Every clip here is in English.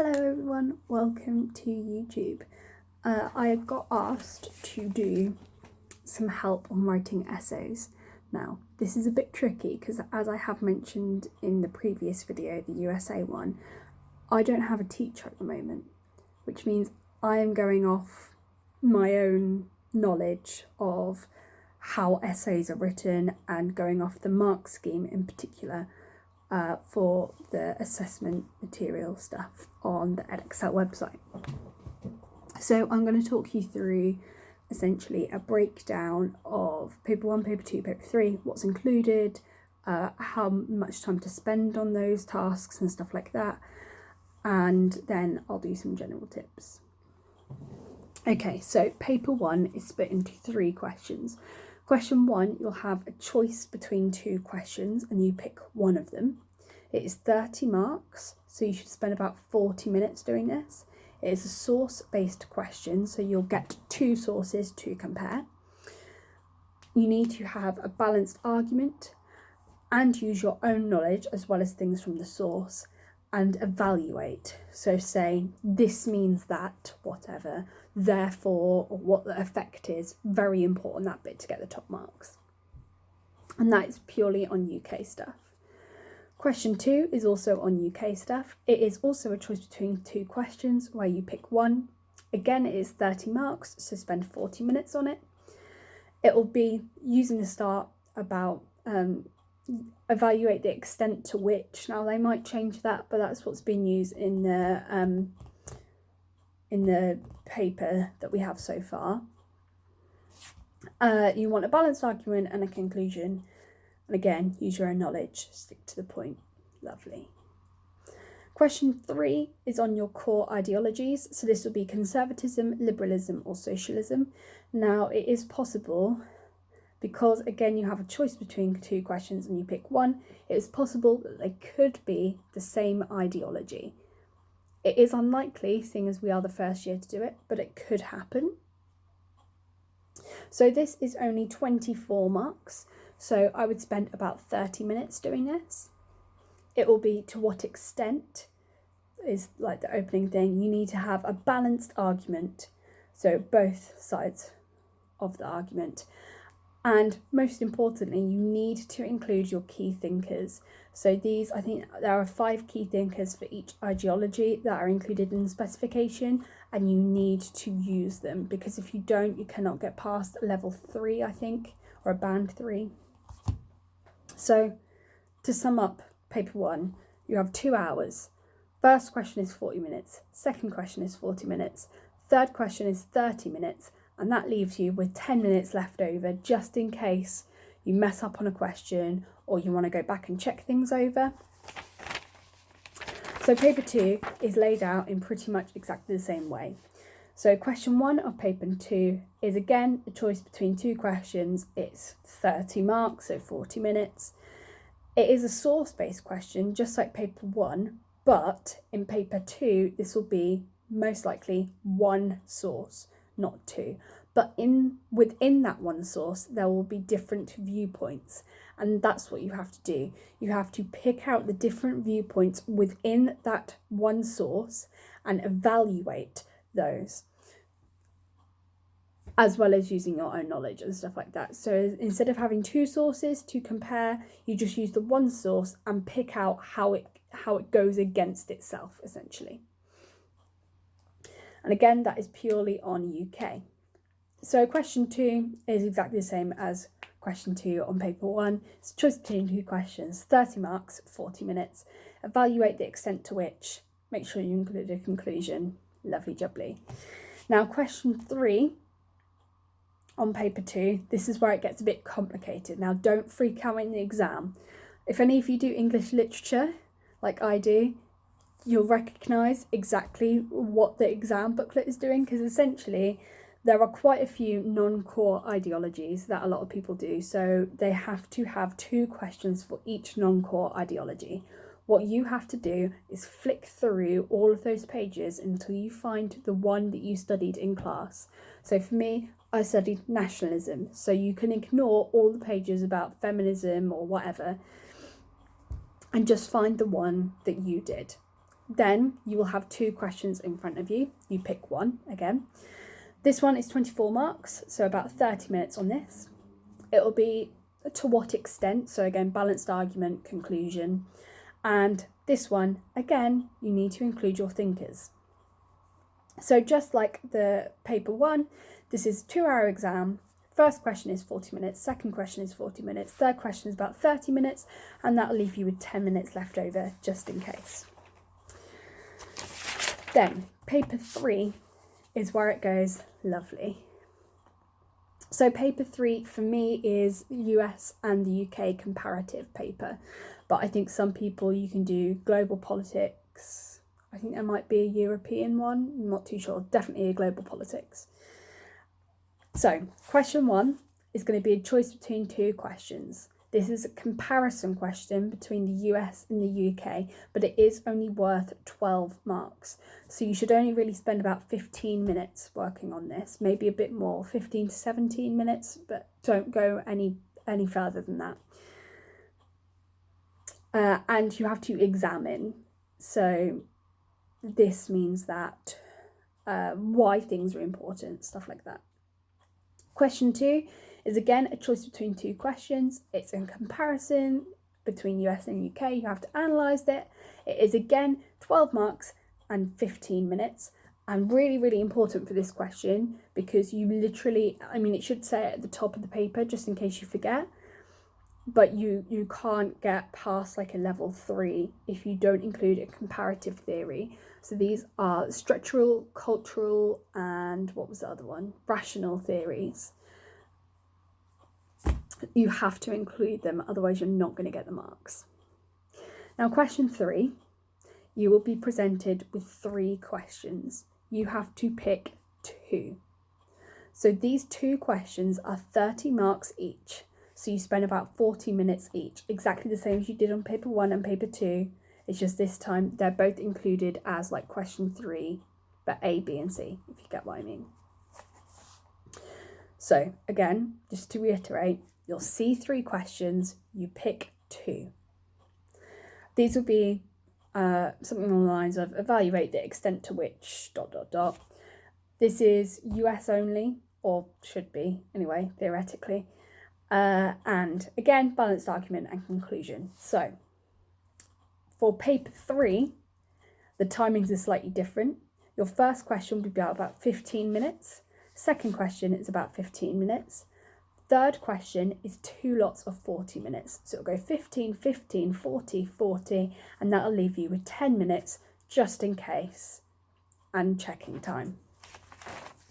Hello everyone, welcome to YouTube. I got asked to do some help on writing essays. Now, this is a bit tricky because, as I have mentioned in the previous video, the USA one, I don't have a teacher at the moment, which means I am going off my own knowledge of how essays are written and going off the mark scheme in particular. For the assessment material stuff on the EdExcel website. So I'm going to talk you through essentially a breakdown of paper 1, paper 2, paper 3, what's included, how much time to spend on those tasks and stuff like that, and then I'll do some general tips. Okay, so paper 1 is split into 3 questions. Question 1, you'll have a choice between 2 questions and you pick one of them. It is 30 marks, so you should spend about 40 minutes doing this. It is a source-based question, so you'll get 2 sources to compare. You need to have a balanced argument and use your own knowledge as well as things from the source and evaluate. So say, this means that, whatever, therefore, or what the effect is. Very important, that bit, to get the top marks. And that is purely on UK stuff. Question 2 is also on UK stuff. It is also a choice between 2 questions where you pick one. Again, it is 30 marks, so spend 40 minutes on it. It will be using the start about evaluate the extent to which. Now they might change that, but that's what's been used in the paper that we have so far. You want a balanced argument and a conclusion. And again, use your own knowledge, stick to the point. Lovely. Question 3 is on your core ideologies. So this will be conservatism, liberalism, or socialism. Now it is possible, because again you have a choice between 2 questions and you pick one, it is possible that they could be the same ideology. It is unlikely, seeing as we are the first year to do it, but it could happen. So this is only 24 marks. So I would spend about 30 minutes doing this. It will be to what extent is like the opening thing. You need to have a balanced argument. So both sides of the argument. And most importantly, you need to include your key thinkers. So these, I think there are 5 key thinkers for each ideology that are included in the specification, and you need to use them, because if you don't, you cannot get past level 3, I think, or a band 3. So to sum up paper 1, you have 2 hours. First question is 40 minutes. Second question is 40 minutes. Third question is 30 minutes. And that leaves you with 10 minutes left over, just in case you mess up on a question or you want to go back and check things over. So paper 2 is laid out in pretty much exactly the same way. So question 1 of paper 2 is again a choice between 2 questions. It's 30 marks, so 40 minutes. It is a source-based question, just like paper 1, but in paper 2, this will be most likely 1 source, not 2. But within that 1 source, there will be different viewpoints, and that's what you have to do. You have to pick out the different viewpoints within that 1 source and evaluate those, as well as using your own knowledge and stuff like that. So instead of having 2 sources to compare, you just use the 1 source and pick out how it goes against itself, essentially. And again, that is purely on UK. So question 2 is exactly the same as question 2 on paper 1. It's a choice between 2 questions, 30 marks, 40 minutes. Evaluate the extent to which. Make sure you include a conclusion. Lovely jubbly. Now question 3 on paper 2, this is where it gets a bit complicated. Now don't freak out in the exam. If any of you do English literature, like I do, you'll recognise exactly what the exam booklet is doing, because essentially there are quite a few non-core ideologies that a lot of people do. So they have to have 2 questions for each non-core ideology. What you have to do is flick through all of those pages until you find the one that you studied in class. So for me, I studied nationalism, so you can ignore all the pages about feminism or whatever and just find the one that you did. Then you will have 2 questions in front of you. You pick one again. This one is 24 marks, so about 30 minutes on this. It'll be to what extent, so again, balanced argument, conclusion. And this one, again, you need to include your thinkers. So just like the paper 1, this is a 2-hour exam. First question is 40 minutes, second question is 40 minutes, third question is about 30 minutes, and that'll leave you with 10 minutes left over just in case. Then paper 3 is where it goes lovely. So paper 3 for me is US and the UK comparative paper, but I think some people you can do global politics. I think there might be a European one, I'm not too sure, definitely a global politics. So question 1 is going to be a choice between 2 questions. This is a comparison question between the US and the UK, but it is only worth 12 marks. So you should only really spend about 15 minutes working on this, maybe a bit more, 15 to 17 minutes, but don't go any further than that. And you have to examine. So this means that why things are important, stuff like that. Question 2 is again a choice between 2 questions. It's in comparison between US and UK. You have to analyse it. It is again 12 marks and 15 minutes. And really, really important for this question because you literally, it should say it at the top of the paper just in case you forget. But you can't get past like a level 3 if you don't include a comparative theory. So these are structural, cultural, and what was the other one? Rational theories. You have to include them, otherwise you're not going to get the marks. Now question 3, you will be presented with 3 questions. You have to pick 2. So these 2 questions are 30 marks each. So you spend about 40 minutes each, exactly the same as you did on paper 1 and paper 2. It's just this time they're both included as like question 3, but A, B, and C, if you get what I mean. So again, just to reiterate, you'll see 3 questions, you pick 2. These will be something along the lines of evaluate the extent to which ... This is US only, or should be anyway, theoretically. And again, balanced argument and conclusion. So for paper 3, the timings are slightly different. Your first question will be about 15 minutes. Second question is about 15 minutes. Third question is 2 lots of 40 minutes. So it'll go 15, 15, 40, 40, and that'll leave you with 10 minutes just in case and checking time.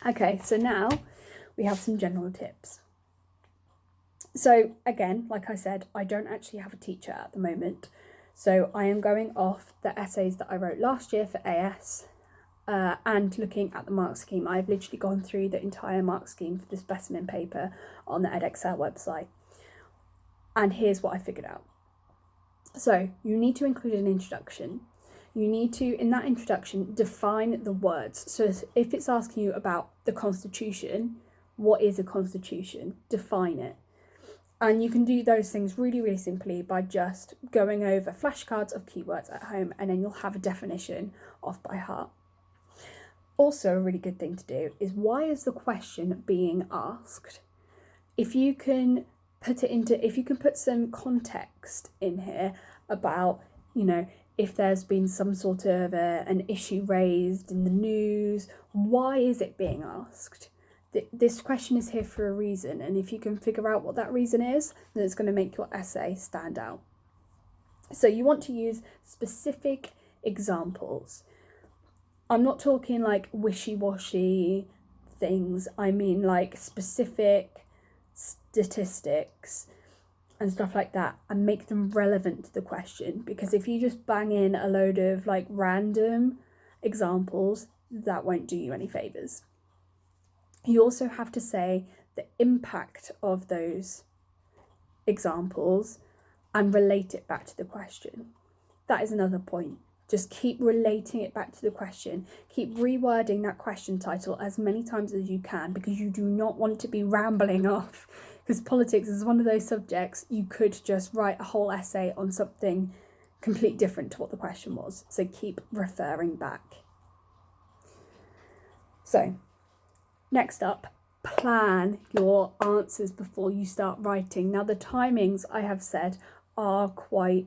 Okay, so now we have some general tips. So again, like I said, I don't actually have a teacher at the moment. So I am going off the essays that I wrote last year for AS and looking at the mark scheme. I've literally gone through the entire mark scheme for the specimen paper on the EdExcel website. And here's what I figured out. So you need to include an introduction. You need to, in that introduction, define the words. So if it's asking you about the Constitution, what is a Constitution? Define it. And you can do those things really, really simply by just going over flashcards of keywords at home, and then you'll have a definition off by heart. Also, a really good thing to do is, why is the question being asked? If you can put some context in here about, if there's been some sort of an issue raised in the news, why is it being asked? This question is here for a reason, and if you can figure out what that reason is, then it's going to make your essay stand out. So you want to use specific examples. I'm not talking like wishy-washy things, I mean like specific statistics and stuff like that, and make them relevant to the question, because if you just bang in a load of like random examples, that won't do you any favours. You also have to say the impact of those examples and relate it back to the question. That is another point. Just keep relating it back to the question. Keep rewording that question title as many times as you can, because you do not want to be rambling off. Because politics is one of those subjects you could just write a whole essay on something completely different to what the question was. So keep referring back. So next up, plan your answers before you start writing. Now the timings I have said are quite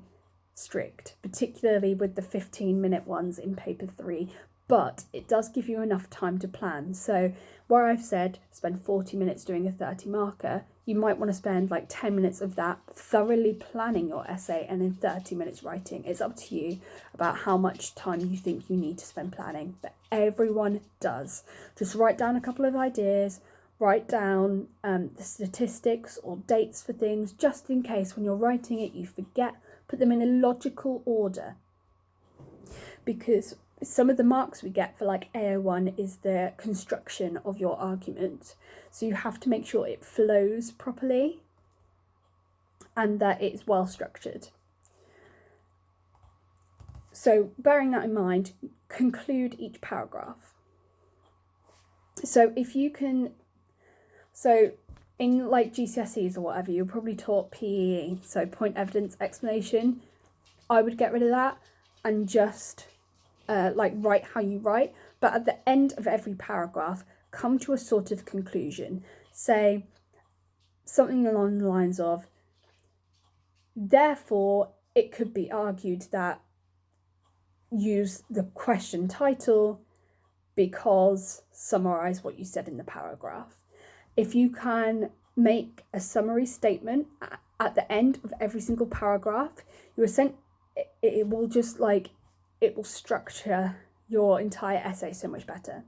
strict, particularly with the 15-minute ones in paper 3, but it does give you enough time to plan. So where I've said spend 40 minutes doing a 30 marker, you might want to spend like 10 minutes of that thoroughly planning your essay and then 30 minutes writing. It's up to you about how much time you think you need to spend planning, but everyone does. Just write down a couple of ideas, write down the statistics or dates for things, just in case when you're writing it you forget. Put them in a logical order, because some of the marks we get for like AO1 is the construction of your argument. So you have to make sure it flows properly and that it's well structured. So bearing that in mind, conclude each paragraph. So if you can, so in like GCSEs or whatever, you're probably taught PEE, so point, evidence, explanation. I would get rid of that and just like write how you write, but at the end of every paragraph, come to a sort of conclusion. Say something along the lines of, therefore, it could be argued that use the question title because summarize what you said in the paragraph. If you can make a summary statement at the end of every single paragraph, it will just like, it will structure your entire essay so much better.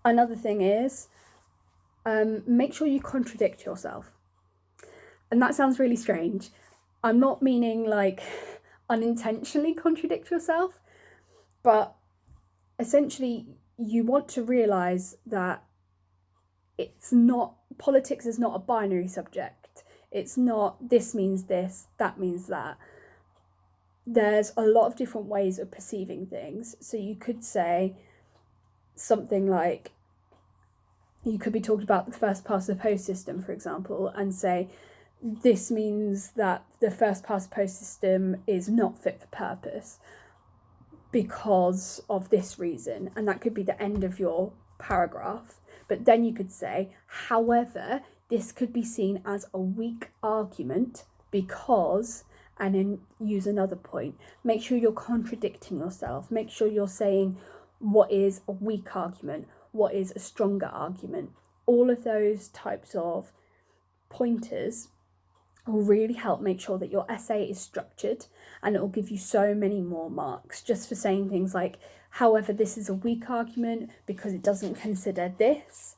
Another thing is, make sure you contradict yourself. And that sounds really strange. I'm not meaning like unintentionally contradict yourself, but essentially you want to realise that politics is not a binary subject. It's not this means this, that means that. There's a lot of different ways of perceiving things. So you could say something like, you could be talking about the first past the post system, for example, and say this means that the first past the post system is not fit for purpose because of this reason, and that could be the end of your paragraph. But then you could say, however, this could be seen as a weak argument because, and then use another point. Make sure you're contradicting yourself. Make sure you're saying what is a weak argument, what is a stronger argument. All of those types of pointers will really help make sure that your essay is structured, and it will give you so many more marks just for saying things like, however, this is a weak argument because it doesn't consider this,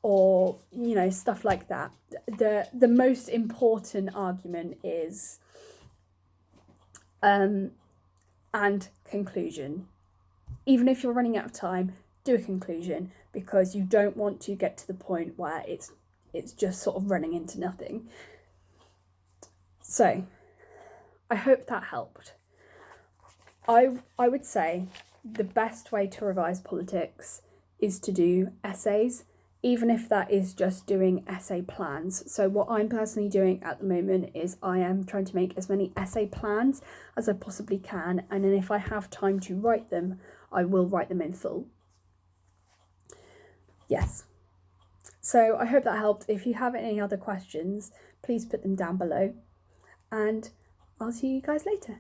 or, you know, stuff like that. The most important argument is and conclusion. Even if you're running out of time, do a conclusion, because you don't want to get to the point where it's just sort of running into nothing. So I hope that helped. I would say the best way to revise politics is to do essays, even if that is just doing essay plans. So what I'm personally doing at the moment is I am trying to make as many essay plans as I possibly can, and then if I have time to write them, I will write them in full. Yes. So I hope that helped. If you have any other questions, please put them down below, and I'll see you guys later.